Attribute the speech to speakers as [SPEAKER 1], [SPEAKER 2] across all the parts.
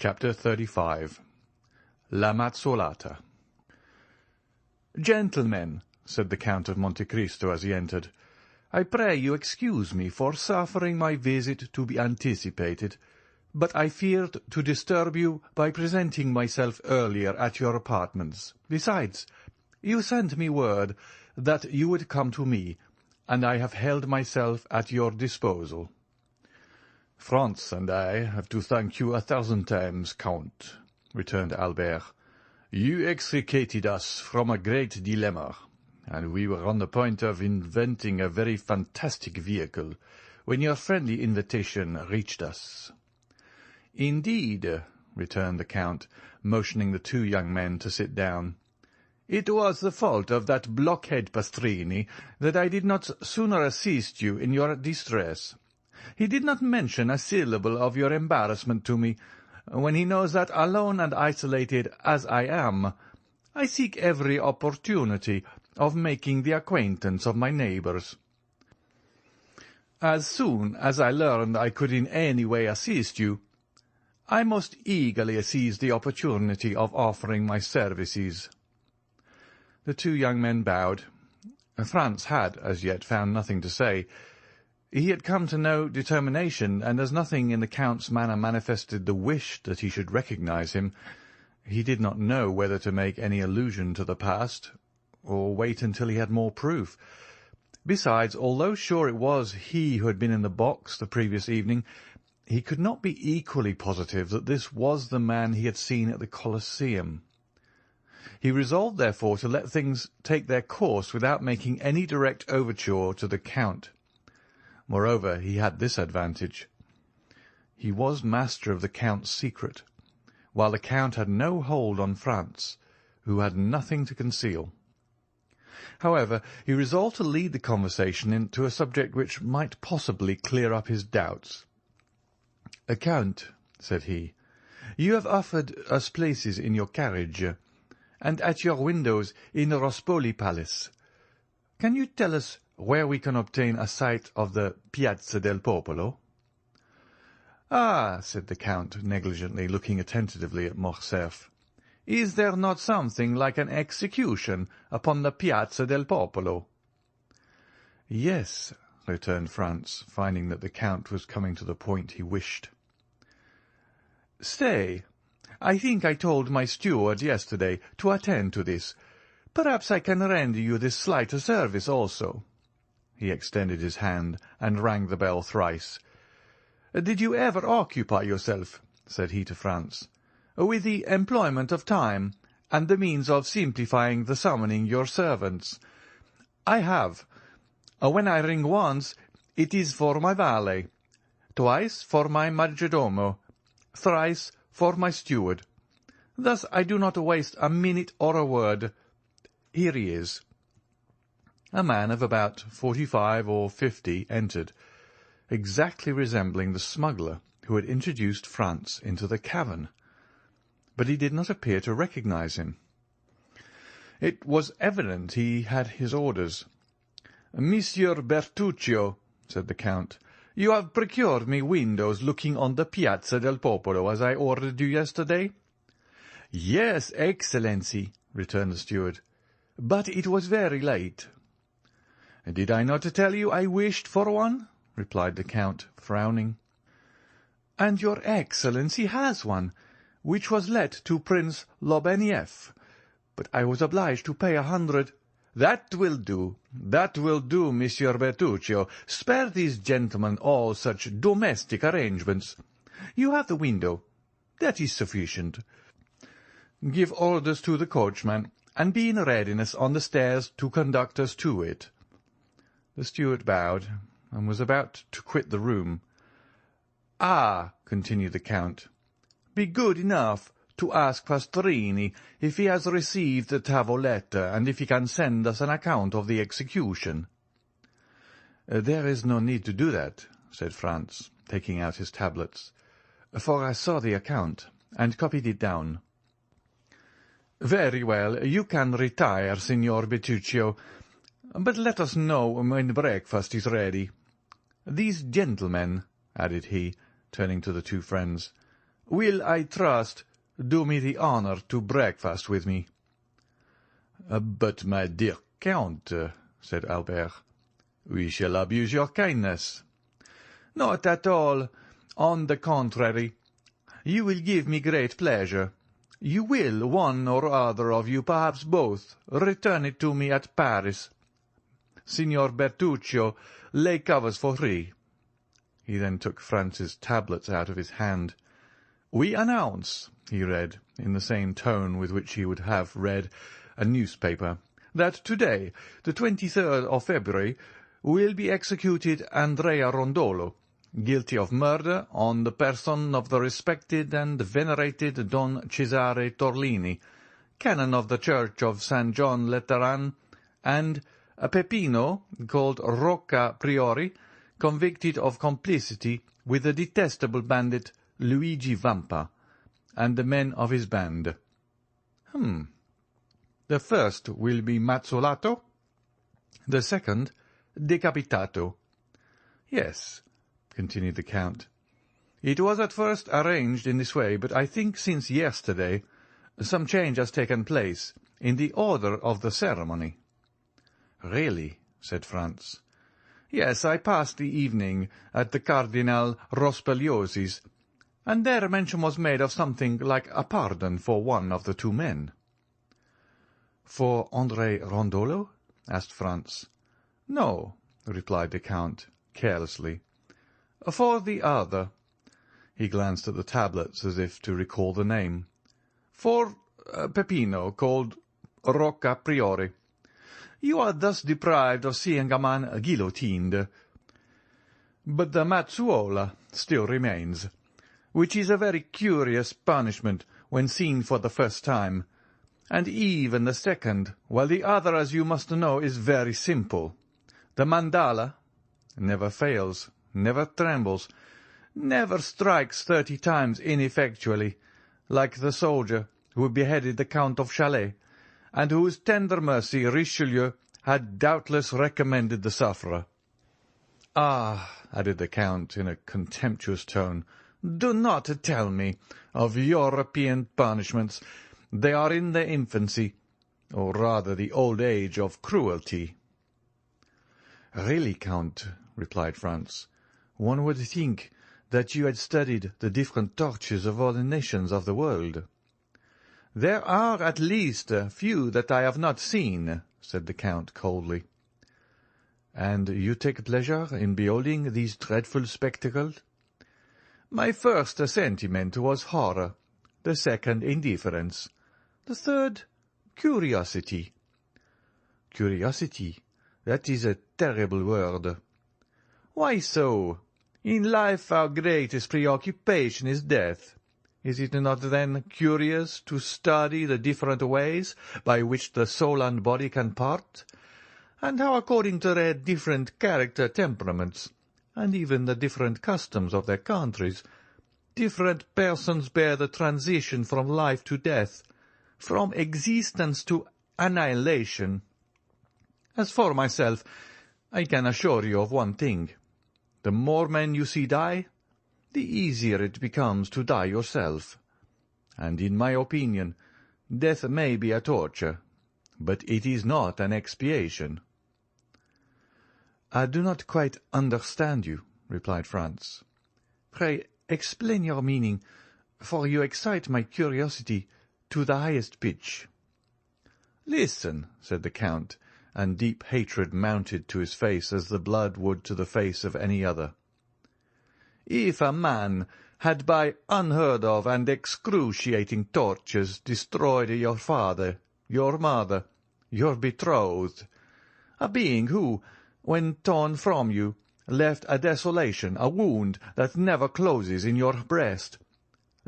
[SPEAKER 1] Chapter 35. La Mazzolata. "Gentlemen," said the Count of Monte Cristo as he entered, "I pray you excuse me for suffering my visit to be anticipated, but I feared to disturb you by presenting myself earlier at your apartments. Besides, you sent me word that you would come to me, and I have held myself at your disposal." "France and I have to thank you 1,000 times, Count," returned Albert. "You extricated us from a great dilemma, and we were on the point of inventing a very fantastic vehicle when your friendly invitation reached us." "Indeed," returned the Count, motioning the two young men to sit down. "It was the fault of that blockhead Pastrini that I did not sooner assist you in your distress. He did not mention a syllable of your embarrassment to me, when he knows that, alone and isolated as I am, I seek every opportunity of making the acquaintance of my neighbours. As soon as I learned I could in any way assist you, I most eagerly seized the opportunity of offering my services." The two young men bowed. Franz had as yet found nothing to say. He had come to no determination, and as nothing in the Count's manner manifested the wish that he should recognize him, he did not know whether to make any allusion to the past, or wait until he had more proof. Besides, although sure it was he who had been in the box the previous evening, he could not be equally positive that this was the man he had seen at the Colosseum. He resolved, therefore, to let things take their course without making any direct overture to the Count. Moreover, he had this advantage. He was master of the Count's secret, while the Count had no hold on Franz, who had nothing to conceal. However, he resolved to lead the conversation into a subject which might possibly clear up his doubts. "Count," said he, "you have offered us places in your carriage, and at your windows in the Rospoli Palace. Can you tell us where we can obtain a sight of the Piazza del Popolo?" "Ah," said the Count, negligently, looking attentively at Morcerf, "is there not something like an execution upon the Piazza del Popolo?" "Yes," returned Franz, finding that the Count was coming to the point he wished. "Stay, I think I told my steward yesterday to attend to this. Perhaps I can render you this slight service also." He extended his hand and rang the bell thrice. "Did you ever occupy yourself," said he to Franz, "with the employment of time and the means of simplifying the summoning your servants? I have. When I ring once, it is for my valet, twice for my majordomo, thrice for my steward. Thus I do not waste a minute or a word. Here he is." A man of about 45 or 50 entered, exactly resembling the smuggler who had introduced Franz into the cavern, but he did not appear to recognize him. It was evident he had his orders. "Monsieur Bertuccio," said the Count, "you have procured me windows looking on the Piazza del Popolo, as I ordered you yesterday?" "Yes, Excellency," returned the steward, "but it was very late." "Did I not tell you I wished for one?" replied the Count, frowning. "And your Excellency has one, which was let to Prince Lobenieff, but I was obliged to pay 100— "That will do, Monsieur Bertuccio. Spare these gentlemen all such domestic arrangements. You have the window. That is sufficient. Give orders to the coachman, and be in readiness on the stairs to conduct us to it." The steward bowed, and was about to quit the room. "Ah," continued the Count, "be good enough to ask Pastrini if he has received the tavoletta, and if he can send us an account of the execution." "There is no need to do that," said Franz, taking out his tablets, "for I saw the account, and copied it down." "Very well, you can retire, Signor Bertuccio. But let us know when breakfast is ready. These gentlemen," added he, turning to the two friends, will, I trust, do me the honour to breakfast with me." "But, my dear Count," said Albert, "we shall abuse your kindness." "Not at all. On the contrary, you will give me great pleasure. You will, one or other of you, perhaps both, return it to me at Paris. Signor Bertuccio, lay covers for 3. He then took Franz's tablets out of his hand. "We announce," he read, in the same tone with which he would have read a newspaper, "that today, the 23rd of February, will be executed Andrea Rondolo, guilty of murder on the person of the respected and venerated Don Cesare Torlini, canon of the Church of San John Lateran, and a Peppino, called Rocca Priori, convicted of complicity with the detestable bandit Luigi Vampa, and the men of his band." "The first will be mazzolato, the second decapitato." "Yes," continued the Count. "It was at first arranged in this way, but I think since yesterday some change has taken place in the order of the ceremony." "Really?" said Franz. "Yes, I passed the evening at the Cardinal Rospelliosi's, and there mention was made of something like a pardon for one of the 2 men." "For André Rondolo?" asked Franz. "No," replied the Count, carelessly. "For the other." He glanced at the tablets as if to recall the name. "For Peppino, called Rocca Priori. You are thus deprived of seeing a man guillotined. But the mazzuola still remains, which is a very curious punishment when seen for the first time, and even the second, while the other, as you must know, is very simple. The mandala never fails, never trembles, never strikes 30 times ineffectually, like the soldier who beheaded the Count of Chalais, and whose tender mercy Richelieu had doubtless recommended the sufferer." "Ah," added the Count in a contemptuous tone, "do not tell me of European punishments. They are in their infancy, or rather the old age of cruelty." "Really, Count," replied Franz, "one would think that you had studied the different tortures of all the nations of the world." "There are at least a few that I have not seen," said the Count coldly. "And you take pleasure in beholding these dreadful spectacles?" "My first sentiment was horror, the second indifference, the third curiosity." "Curiosity? That is a terrible word." "Why so? In life our greatest preoccupation is death. Is it not then curious to study the different ways by which the soul and body can part, and how according to their different character temperaments, and even the different customs of their countries, different persons bear the transition from life to death, from existence to annihilation? As for myself, I can assure you of one thing. The more men you see die, the easier it becomes to die yourself. And in my opinion, death may be a torture, but it is not an expiation." "I do not quite understand you," replied Franz. "Pray explain your meaning, for you excite my curiosity to the highest pitch." "Listen," said the Count, and deep hatred mounted to his face as the blood would to the face of any other. "If a man had by unheard of and excruciating tortures destroyed your father, your mother, your betrothed, a being who, when torn from you, left a desolation, a wound that never closes in your breast,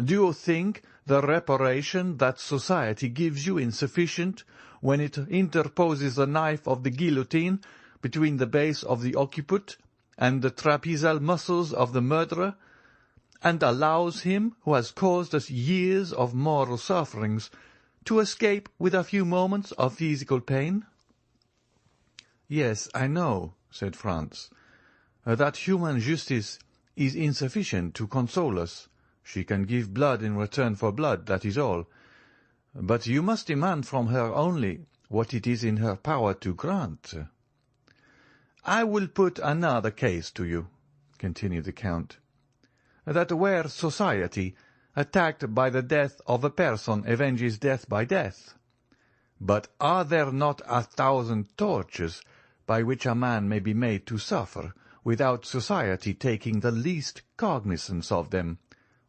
[SPEAKER 1] do you think the reparation that society gives you insufficient when it interposes the knife of the guillotine between the base of the occiput and the trapezial muscles of the murderer, and allows him who has caused us years of moral sufferings to escape with a few moments of physical pain?" "Yes, I know," said Franz, "that human justice is insufficient to console us, She can give blood in return for blood, that is all. But you must demand from her only what it is in her power to grant. I will put another case to you," continued the Count, "that where society, attacked by the death of a person, avenges death by death. But are there not 1,000 tortures by which a man may be made to suffer, without society taking the least cognizance of them,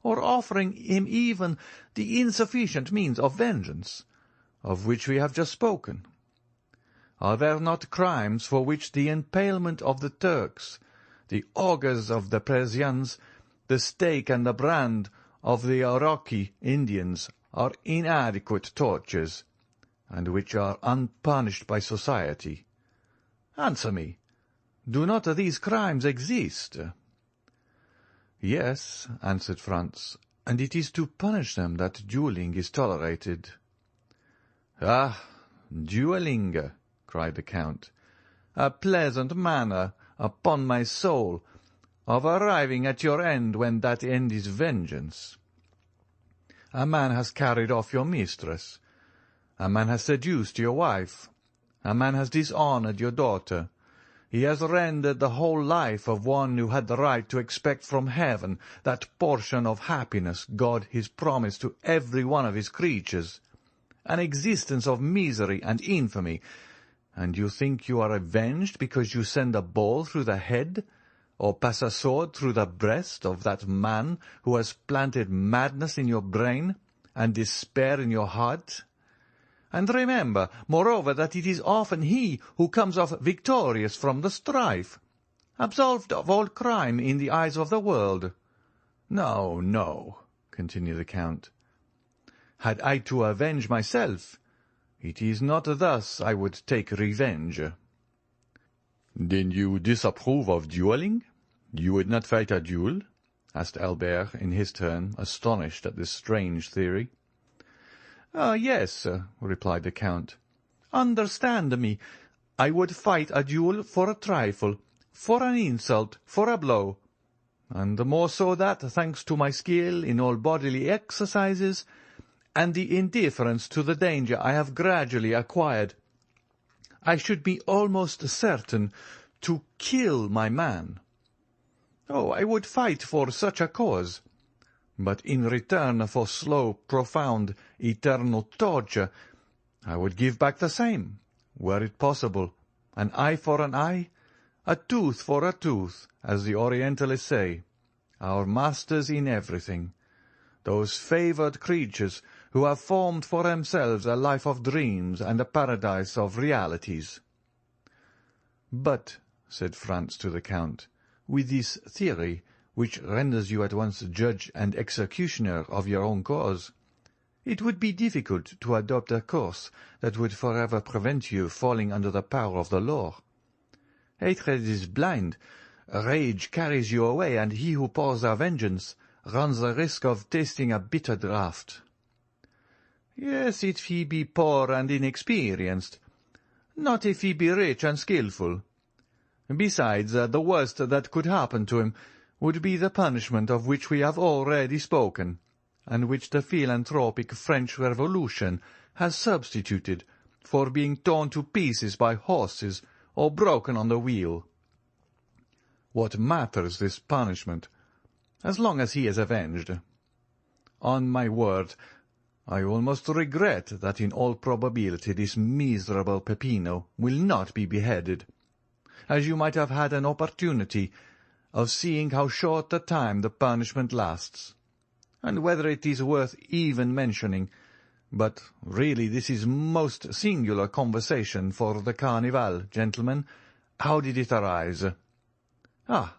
[SPEAKER 1] or offering him even the insufficient means of vengeance, of which we have just spoken? Are there not crimes for which the impalement of the Turks, the augurs of the Persians, the stake and the brand of the Iroquois Indians are inadequate tortures, and which are unpunished by society? Answer me, do not these crimes exist?" "Yes," answered Franz, "and it is to punish them that duelling is tolerated." "Ah, duelling!" cried the Count. "A pleasant manner, upon my soul, of arriving at your end when that end is vengeance. A man has carried off your mistress. A man has seduced your wife. A man has dishonoured your daughter. He has rendered the whole life of one who had the right to expect from heaven that portion of happiness God has promised to every one of his creatures, an existence of misery and infamy. And you think you are avenged because you send a ball through the head, or pass a sword through the breast of that man who has planted madness in your brain and despair in your heart? And remember, moreover, that it is often he who comes off victorious from the strife, absolved of all crime in the eyes of the world. No, no," continued the Count. "Had I to avenge myself, it is not thus I would take revenge." "Then you disapprove of duelling? You would not fight a duel?" asked Albert in his turn, astonished at this strange theory. "Yes," replied the Count. "Understand me. I would fight a duel for a trifle, for an insult, for a blow, and the more so that, thanks to my skill in all bodily exercises, and the indifference to the danger I have gradually acquired, I should be almost certain to kill my man. Oh, I would fight for such a cause. But in return for slow, profound, eternal torture, I would give back the same, were it possible, an eye for an eye, a tooth for a tooth, as the Orientalists say, our masters in everything, those favoured creatures who have formed for themselves a life of dreams and a paradise of realities." "But," said Franz to the Count, "with this theory, which renders you at once judge and executioner of your own cause, it would be difficult to adopt a course that would forever prevent you falling under the power of the law. Hatred is blind, rage carries you away, and he who pours a vengeance runs the risk of tasting a bitter draught." "Yes, if he be poor and inexperienced, not if he be rich and skilful. Besides, the worst that could happen to him would be the punishment of which we have already spoken, and which the philanthropic French Revolution has substituted for being torn to pieces by horses or broken on the wheel. What matters this punishment, as long as he is avenged? On my word, I almost regret that in all probability this miserable Peppino will not be beheaded, as you might have had an opportunity of seeing how short a time the punishment lasts, and whether it is worth even mentioning. But really this is most singular conversation for the Carnival, gentlemen. How did it arise? Ah,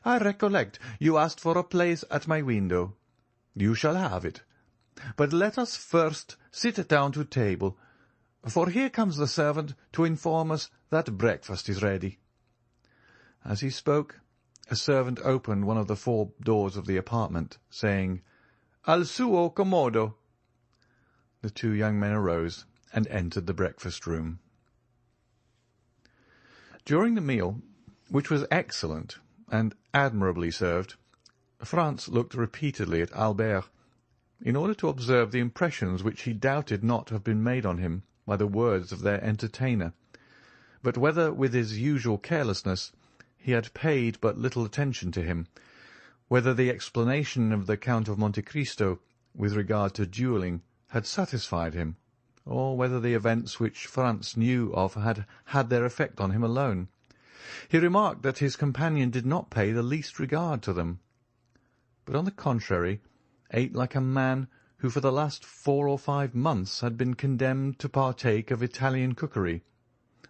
[SPEAKER 1] I recollect you asked for a place at my window. You shall have it. But let us first sit down to table, for here comes the servant to inform us that breakfast is ready." As he spoke, a servant opened one of the 4 doors of the apartment, saying, "Al suo commodo." The 2 young men arose and entered the breakfast-room. During the meal, which was excellent and admirably served, Franz looked repeatedly at Albert, in order to observe the impressions which he doubted not have been made on him by the words of their entertainer, but whether with his usual carelessness he had paid but little attention to him, whether the explanation of the Count of Monte Cristo with regard to duelling had satisfied him, or whether the events which Franz knew of had had their effect on him alone. He remarked that his companion did not pay the least regard to them, but on the contrary ate like a man who for the last 4 or 5 months had been condemned to partake of Italian cookery,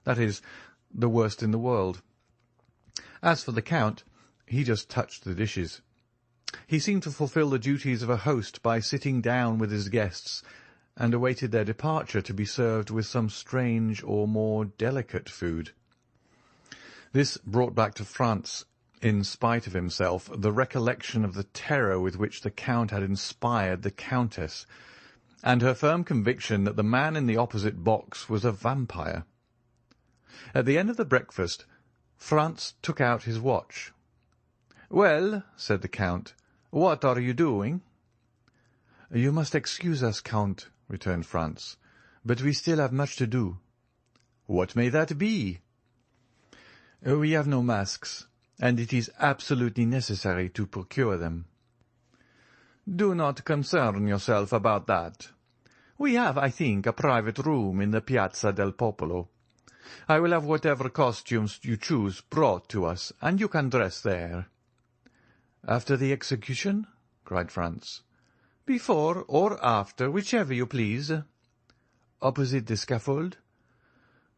[SPEAKER 1] that is, the worst in the world. As for the Count, he just touched the dishes. He seemed to fulfil the duties of a host by sitting down with his guests, and awaited their departure to be served with some strange or more delicate food. This brought back to Franz, in spite of himself, the recollection of the terror with which the Count had inspired the Countess, and her firm conviction that the man in the opposite box was a vampire. At the end of the breakfast, Franz took out his watch. "Well," said the Count, "what are you doing?" "You must excuse us, Count," returned Franz, "but we still have much to do." "What may that be?" "We have no masks, and it is absolutely necessary to procure them." "Do not concern yourself about that. We have, I think, a private room in the Piazza del Popolo. I will have whatever costumes you choose brought to us, and you can dress there." "After the execution?" cried Franz. "Before or after, whichever you please." "Opposite the scaffold?"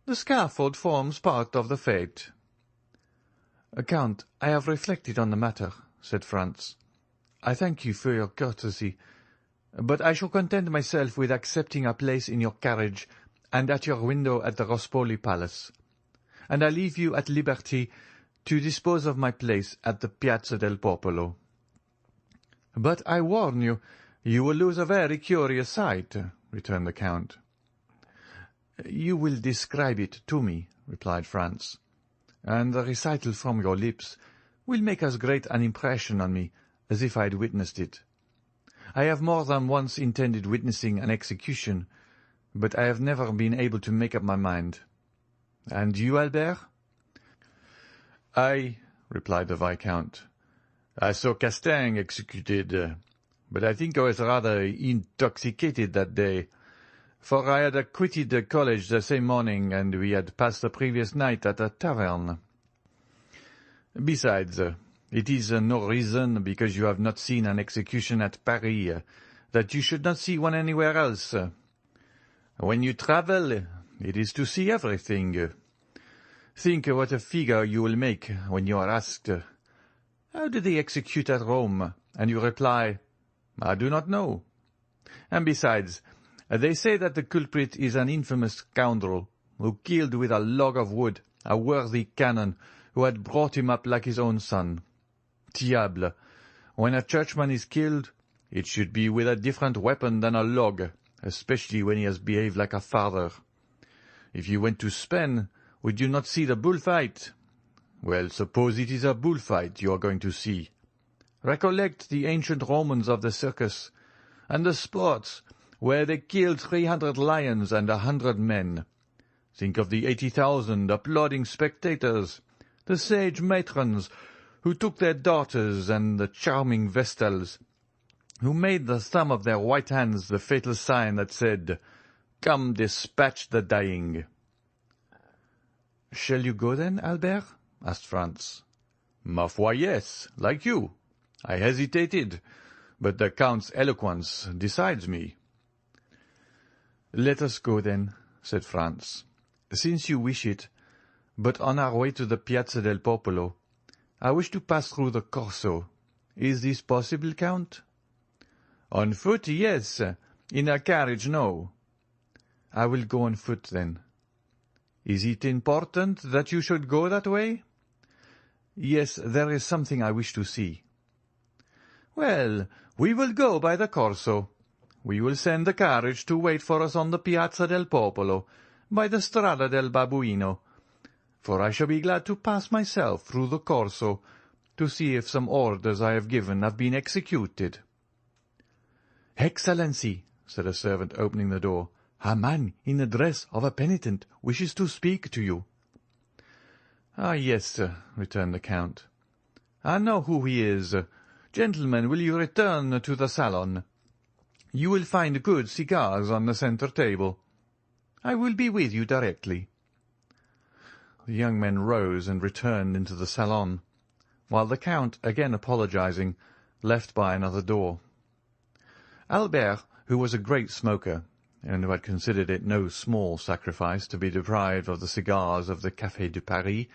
[SPEAKER 1] "The scaffold forms part of the fete." "Count, I have reflected on the matter," said Franz. "I thank you for your courtesy, but I shall content myself with accepting a place in your carriage and at your window at the Rospoli Palace, and I leave you at liberty to dispose of my place at the Piazza del Popolo." "But I warn you, you will lose a very curious sight," returned the Count. "You will describe it to me," replied Franz, "and the recital from your lips will make as great an impression on me as if I had witnessed it. I have more than once intended witnessing an execution, but I have never been able to make up my mind. And you, Albert?" "I," replied the Viscount, "I saw Castaing executed, but I think I was rather intoxicated that day, for I had quitted the college the same morning, and we had passed the previous night at a tavern. Besides, it is no reason, because you have not seen an execution at Paris, that you should not see one anywhere else. When you travel, it is to see everything. Think what a figure you will make when you are asked, 'How did they execute at Rome?' and you reply, 'I do not know.' And besides, they say that the culprit is an infamous scoundrel, who killed with a log of wood a worthy canon who had brought him up like his own son. Diable! When a churchman is killed, it should be with a different weapon than a log, especially when he has behaved like a father. If you went to Spain, would you not see the bullfight? Well, suppose it is a bullfight you are going to see. Recollect the ancient Romans of the circus, and the sports, where they killed 300 lions and 100 men. Think of the 80,000 applauding spectators, the sage matrons who took their daughters, and the charming vestals, who made the thumb of their white hands the fatal sign that said, 'Come, dispatch the dying.'" "Shall you go then, Albert?" asked Franz. "Ma foi, yes, like you. I hesitated, but the Count's eloquence decides me." "Let us go then," said Franz, "since you wish it, but on our way to the Piazza del Popolo, I wish to pass through the Corso. Is this possible, Count?" "On foot, yes. In a carriage, no." "I will go on foot, then." "Is it important that you should go that way?" "Yes, there is something I wish to see." "Well, we will go by the Corso. We will send the carriage to wait for us on the Piazza del Popolo, by the Strada del Babuino, for I shall be glad to pass myself through the Corso, to see if some orders I have given have been executed." "Excellency," said a servant, opening the door, "a man in the dress of a penitent wishes to speak to you." "Ah, yes, sir," returned the Count. "I know who he is. Gentlemen, will you return to the salon? You will find good cigars on the centre table. I will be with you directly." The young men rose and returned into the salon, while the Count, again apologizing, left by another door. Albert, who was a great smoker, and who had considered it no small sacrifice to be deprived of the cigars of the Café de Paris,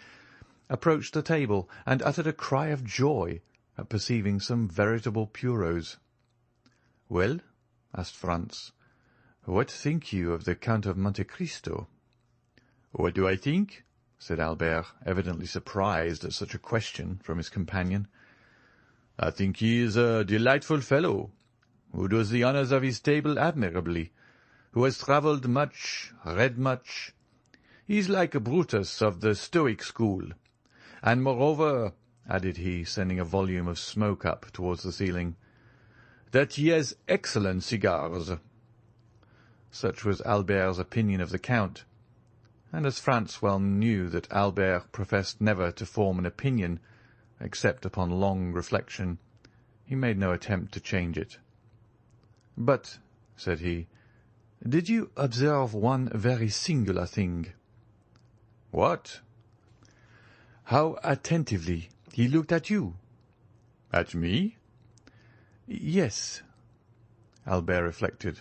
[SPEAKER 1] approached the table and uttered a cry of joy at perceiving some veritable puros. "Well," asked Franz, "what think you of the Count of Monte Cristo?" "What do I think?" said Albert, evidently surprised at such a question from his companion. "I think he is a delightful fellow, who does the honours of his table admirably, who has travelled much, read much. He is like a Brutus of the Stoic school. And moreover," added he, sending a volume of smoke up towards the ceiling, "that he has excellent cigars." Such was Albert's opinion of the Count, and as Franz well knew that Albert professed never to form an opinion except upon long reflection, he made no attempt to change it. "But," said he, "did you observe one very singular thing?" "What?" "How attentively he looked at you." "At me?" "Yes." Albert reflected.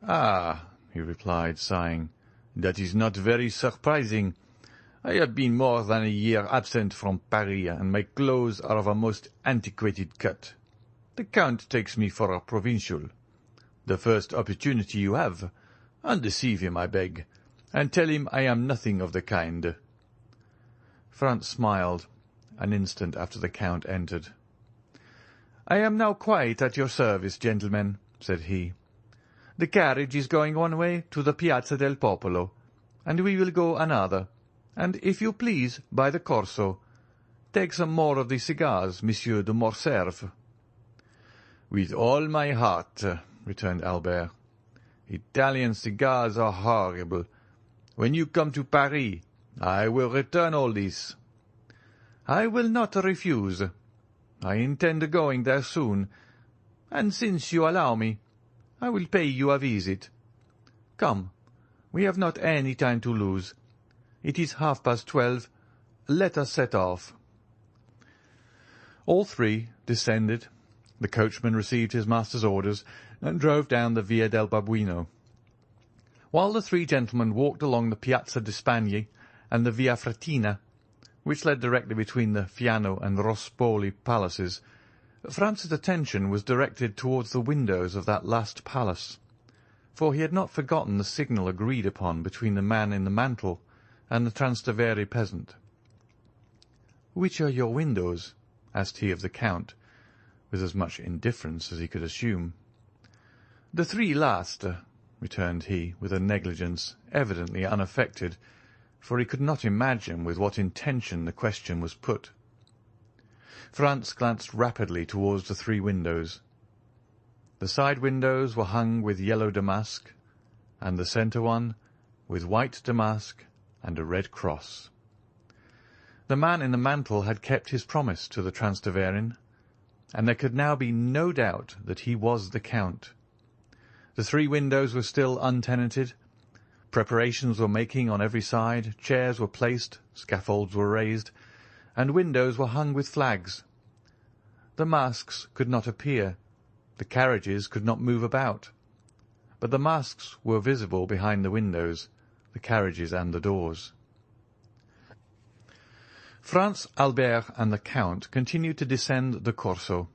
[SPEAKER 1] "Ah," he replied, sighing, "that is not very surprising. I have been more than a year absent from Paris, and my clothes are of a most antiquated cut. The Count takes me for a provincial. The first opportunity you have, undeceive him, I beg, and tell him I am nothing of the kind." Franz smiled an instant after the Count entered. "I am now quite at your service, gentlemen," said he. "The carriage is going one way to the Piazza del Popolo, and we will go another, and, if you please, by the Corso. Take some more of the cigars, Monsieur de Morcerf." "With all my heart," returned Albert. "Italian cigars are horrible. When you come to Paris, I will return all this." "I will not refuse. I intend going there soon, and since you allow me, I will pay you a visit. Come, we have not any time to lose. It is 12:30. Let us set off." All three descended. The coachman received his master's orders and drove down the Via del Babuino, while the three gentlemen walked along the Piazza di Spagna and the Via Frattina, which led directly between the Fiano and Rospoli palaces. Franz's attention was directed towards the windows of that last palace, for he had not forgotten the signal agreed upon between the man in the mantle and the Trastevere peasant. "Which are your windows?" asked he of the Count, with as much indifference as he could assume. "The three last," returned he, with a negligence evidently unaffected, for he could not imagine with what intention the question was put. Franz glanced rapidly towards the three windows. The side windows were hung with yellow damask, and the centre one with white damask and a red cross. The man in the mantle had kept his promise to the Trasteverin, and there could now be no doubt that he was the Count. The three windows were still untenanted. Preparations were making on every side, chairs were placed, scaffolds were raised, and windows were hung with flags. The masks could not appear, the carriages could not move about, but the masks were visible behind the windows, the carriages and the doors. Franz, Albert, and the Count continued to descend the Corso.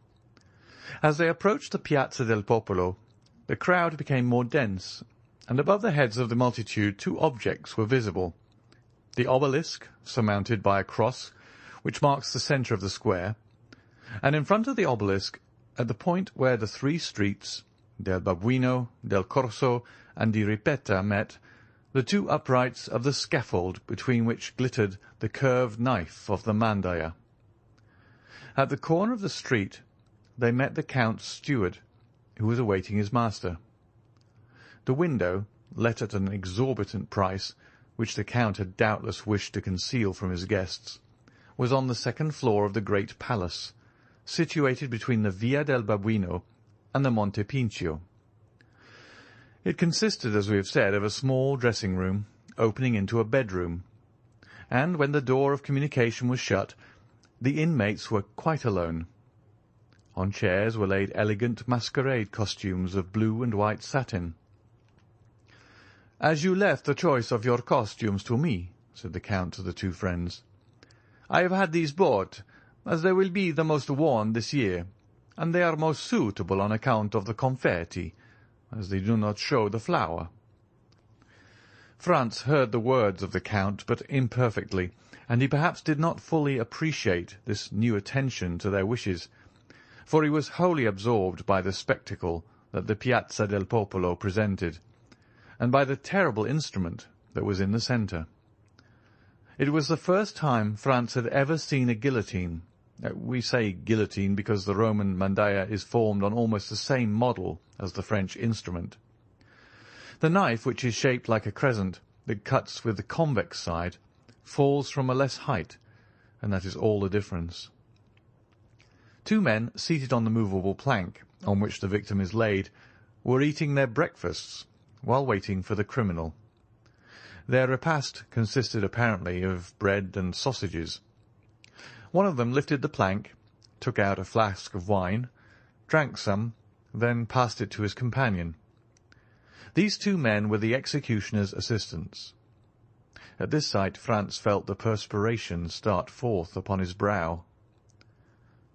[SPEAKER 1] As they approached the Piazza del Popolo, the crowd became more dense, and above the heads of the multitude two objects were visible: the obelisk, surmounted by a cross, which marks the centre of the square, and in front of the obelisk, at the point where the three streets, del Babuino, del Corso, and di Ripetta met, the two uprights of the scaffold between which glittered the curved knife of the mandaia. At the corner of the street they met the Count's steward, who was awaiting his master. The window, let at an exorbitant price, which the Count had doubtless wished to conceal from his guests, was on the second floor of the great palace, situated between the Via del Babuino and the Monte Pincio. It consisted, as we have said, of a small dressing-room opening into a bedroom, and when the door of communication was shut, the inmates were quite alone. On chairs were laid elegant masquerade costumes of blue and white satin. "As you left the choice of your costumes to me," said the Count to the two friends, "I have had these bought, as they will be the most worn this year, and they are most suitable on account of the confetti, as they do not show the flower." Franz heard the words of the Count, but imperfectly, and he perhaps did not fully appreciate this new attention to their wishes, for he was wholly absorbed by the spectacle that the Piazza del Popolo presented, and by the terrible instrument that was in the centre. It was the first time Franz had ever seen a guillotine. We say guillotine because the Roman mandaia is formed on almost the same model as the French instrument. The knife, which is shaped like a crescent, that cuts with the convex side, falls from a less height, and that is all the difference. Two men, seated on the movable plank on which the victim is laid, were eating their breakfasts while waiting for the criminal. Their repast consisted apparently of bread and sausages. One of them lifted the plank, took out a flask of wine, drank some, then passed it to his companion. These two men were the executioner's assistants. At this sight Franz felt the perspiration start forth upon his brow.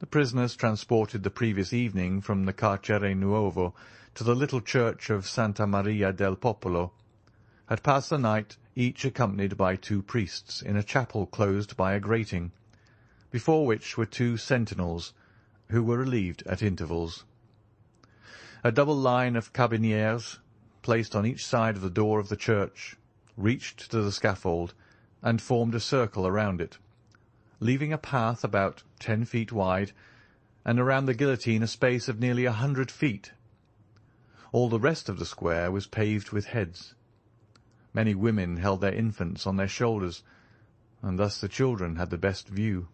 [SPEAKER 1] The prisoners, transported the previous evening from the Carcere Nuovo to the little church of Santa Maria del Popolo, had passed the night, each accompanied by two priests, in a chapel closed by a grating, before which were two sentinels, who were relieved at intervals. A double line of carbineers, placed on each side of the door of the church, reached to the scaffold, and formed a circle around it, leaving a path about 10 feet wide, and around the guillotine a space of nearly 100 feet. All the rest of the square was paved with heads. Many women held their infants on their shoulders, and thus the children had the best view.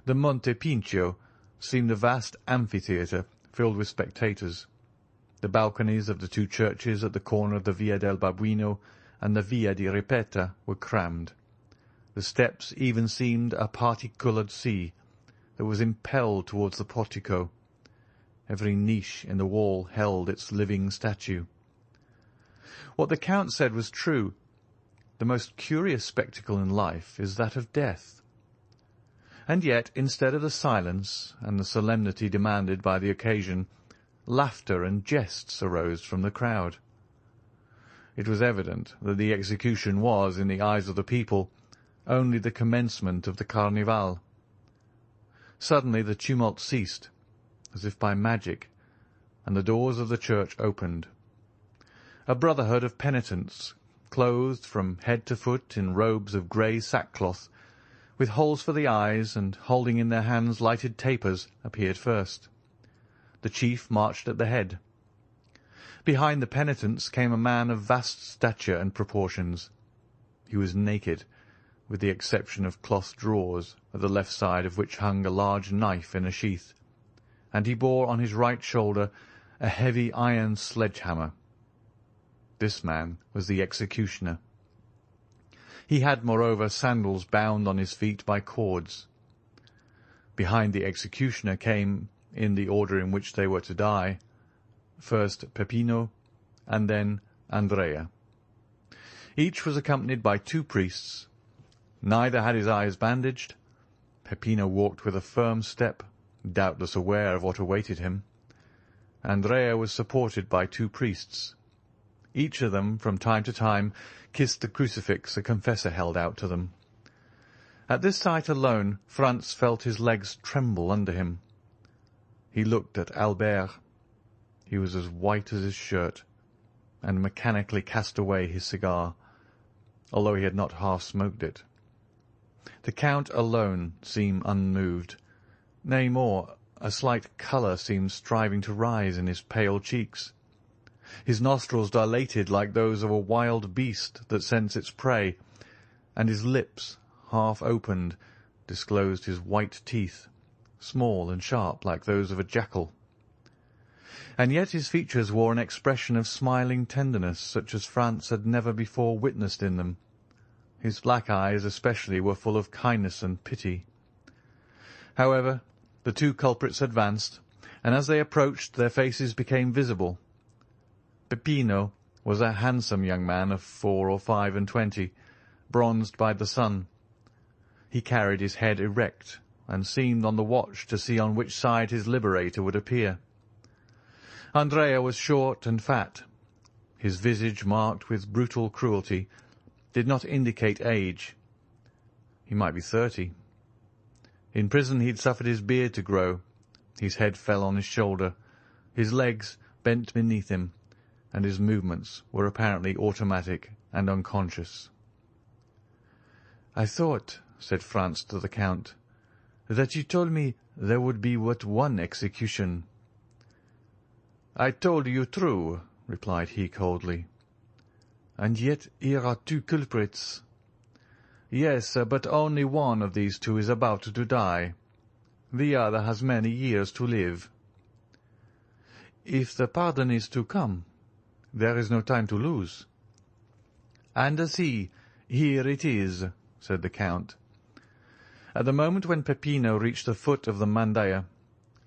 [SPEAKER 1] The Monte Pincio seemed a vast amphitheatre filled with spectators. The balconies of the two churches at the corner of the Via del Babuino and the Via di Ripetta were crammed. The steps even seemed a parti-coloured sea that was impelled towards the portico. Every niche in the wall held its living statue. What the Count said was true. The most curious spectacle in life is that of death. And yet, instead of the silence and the solemnity demanded by the occasion, laughter and jests arose from the crowd. It was evident that the execution was, in the eyes of the people, only the commencement of the Carnival. Suddenly the tumult ceased, as if by magic, and the doors of the church opened. A brotherhood of penitents, clothed from head to foot in robes of grey sackcloth, with holes for the eyes and holding in their hands lighted tapers, appeared first. The chief marched at the head. Behind the penitents came a man of vast stature and proportions. He was naked, with the exception of cloth drawers, at the left side of which hung a large knife in a sheath, and he bore on his right shoulder a heavy iron sledge-hammer. This man was the executioner. He had, moreover, sandals bound on his feet by cords. Behind the executioner came, in the order in which they were to die, first Peppino, and then Andrea. Each was accompanied by two priests. Neither had his eyes bandaged. Peppino walked with a firm step, doubtless aware of what awaited him. Andrea was supported by two priests. Each of them, from time to time, kissed the crucifix a confessor held out to them. At this sight alone Franz felt his legs tremble under him. He looked at Albert. He was as white as his shirt, and mechanically cast away his cigar, although he had not half smoked it. The Count alone seemed unmoved, Nay, more, a slight colour seemed striving to rise in his pale cheeks. His nostrils dilated like those of a wild beast that scents its prey, and his lips, half opened, disclosed his white teeth, small and sharp like those of a jackal. And yet his features wore an expression of smiling tenderness such as France had never before witnessed in them. His black eyes especially were full of kindness and pity. However, the two culprits advanced, and as they approached their faces became visible. Peppino was a handsome young man of 4 or 25, bronzed by the sun. He carried his head erect, and seemed on the watch to see on which side his liberator would appear. Andrea was short and fat. His visage, marked with brutal cruelty, did not indicate age. He might be 30. In prison he had suffered his beard to grow. His head fell on his shoulder. His legs bent beneath him, and his movements were apparently automatic and unconscious. "I thought," said Franz to the Count, "that you told me there would be but one execution." "I told you true," replied he coldly. "And yet here are two culprits." "Yes, but only one of these two is about to die. The other has many years to live." "If the pardon is to come, there is no time to lose." "And see, here it is," said the Count. At the moment when Peppino reached the foot of the mandaia,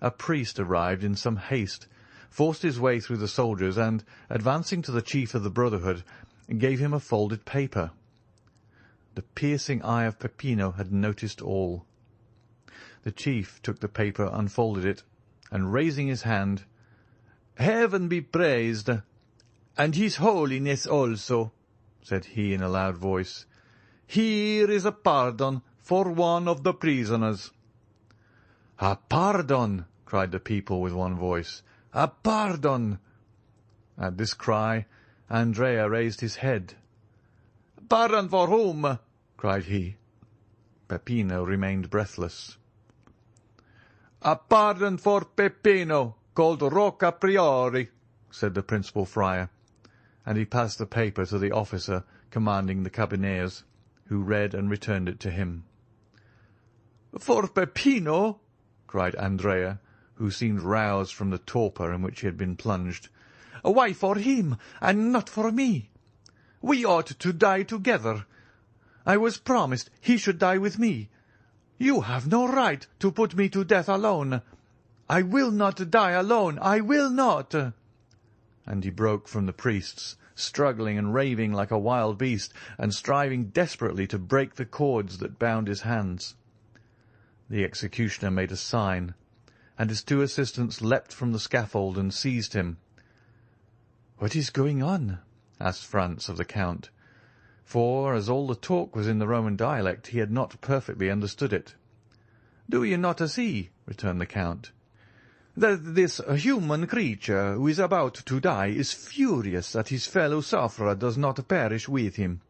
[SPEAKER 1] a priest arrived in some haste, forced his way through the soldiers, and, advancing to the chief of the Brotherhood, gave him a folded paper. The piercing eye of Peppino had noticed all. The chief took the paper, unfolded it, and raising his hand, "Heaven be praised, and His Holiness also," said he in a loud voice. "Here is a pardon for one of the prisoners." "A pardon!" cried the people with one voice. "A pardon!" At this cry, Andrea raised his head. "Pardon for whom?" cried he. Peppino remained breathless. "A pardon for Peppino, called Rocca Priori," said the principal friar, and he passed the paper to the officer commanding the carbineers, who read and returned it to him. "For Peppino?" cried Andrea, who seemed roused from the torpor in which he had been plunged. "Why for him, and not for me? We ought to die together. I was promised he should die with me. You have no right to put me to death alone. I will not die alone. I will not." And he broke from the priests, struggling and raving like a wild beast, and striving desperately to break the cords that bound his hands. The executioner made a sign, and his two assistants leapt from the scaffold and seized him. "What is going on?" asked Franz of the Count, for, as all the talk was in the Roman dialect, he had not perfectly understood it. "Do you not see," returned the Count, "that this human creature who is about to die is furious that his fellow sufferer does not perish with him,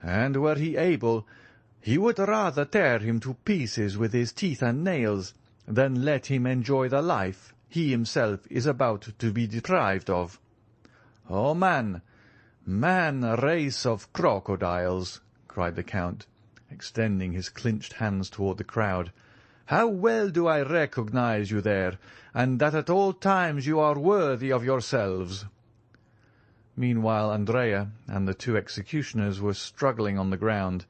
[SPEAKER 1] and were he able, he would rather tear him to pieces with his teeth and nails than let him enjoy the life he himself is about to be deprived of. Oh, man, race of crocodiles," cried the Count, extending his clenched hands toward the crowd, "how well do I recognize you there, and that at all times you are worthy of yourselves." Meanwhile Andrea and the two executioners were struggling on the ground,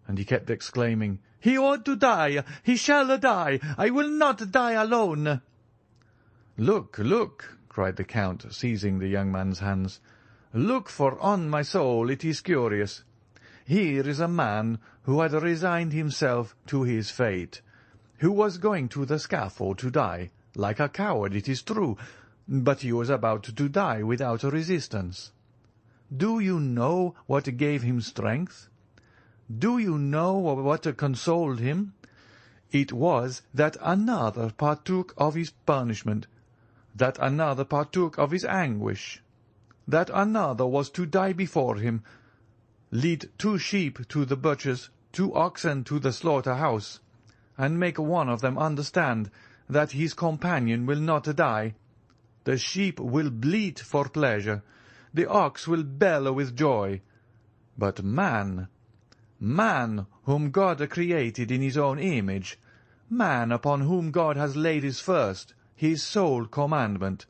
[SPEAKER 1] and he kept exclaiming, "He ought to die! He shall die! I will not die alone!" "Look, look!" cried the Count, seizing the young man's hands. "Look, for on my soul it is curious. Here is a man who had resigned himself to his fate, who was going to the scaffold to die, like a coward, it is true, but he was about to die without resistance. Do you know what gave him strength? Do you know what consoled him? It was that another partook of his punishment, that another partook of his anguish, that another was to die before him, lead 2 sheep to the butcher's, 2 oxen to the slaughter-house, and make one of them understand that his companion will not die. The sheep will bleat for pleasure, the ox will bellow with joy. But man whom God created in his own image, man upon whom God has laid his first, his sole commandment,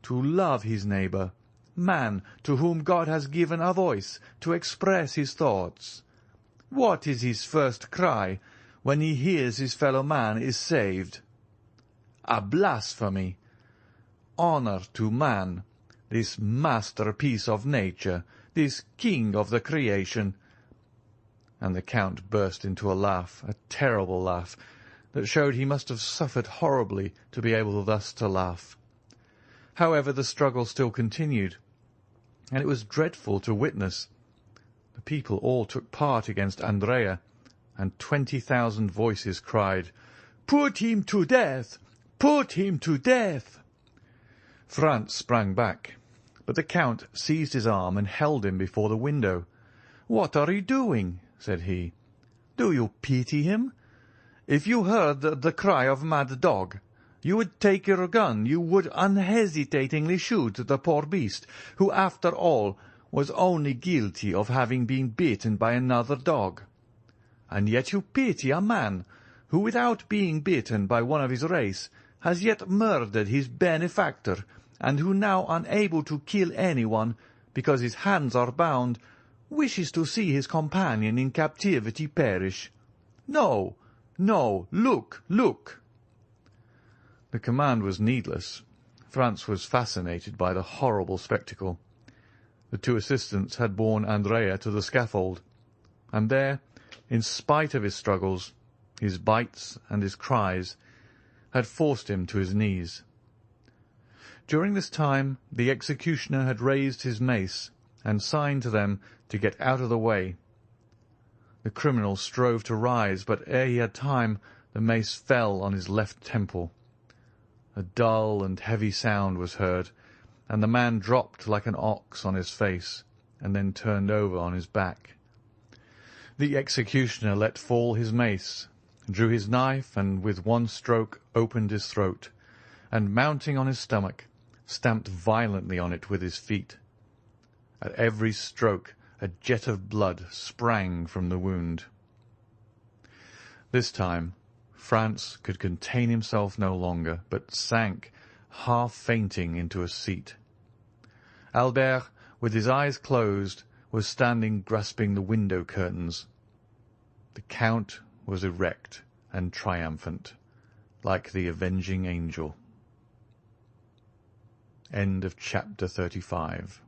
[SPEAKER 1] to love his neighbour, man to whom God has given a voice to express his thoughts. What is his first cry when he hears his fellow man is saved? A blasphemy. Honour to man, this masterpiece of nature, this king of the creation. And the Count burst into a laugh, a terrible laugh, that showed he must have suffered horribly to be able thus to laugh. However, the struggle still continued, and it was dreadful to witness. The people all took part against Andrea, and 20,000 voices cried, "Put him to death! Put him to death!" Franz sprang back, but the Count seized his arm and held him before the window. "What are you doing?" said he. "Do you pity him? If you heard the cry of mad dog, you would take your gun, you would unhesitatingly shoot the poor beast, who after all was only guilty of having been bitten by another dog. And yet you pity a man who, without being bitten by one of his race, has yet murdered his benefactor, and who, now unable to kill anyone because his hands are bound, wishes to see his companion in captivity perish. No, no, look, look!" The command was needless. Franz was fascinated by the horrible spectacle. The two assistants had borne Andrea to the scaffold, and there, in spite of his struggles, his bites and his cries, had forced him to his knees. During this time the executioner had raised his mace and signed to them to get out of the way. The criminal strove to rise, but ere he had time, the mace fell on his left temple. A dull and heavy sound was heard, and the man dropped like an ox on his face, and then turned over on his back. The executioner let fall his mace, drew his knife, and with one stroke opened his throat, and mounting on his stomach, stamped violently on it with his feet. At every stroke a jet of blood sprang from the wound. This time Franz could contain himself no longer, but sank, half fainting, into a seat. Albert, with his eyes closed, was standing grasping the window curtains. The Count was erect and triumphant, like the avenging angel. End of chapter 35.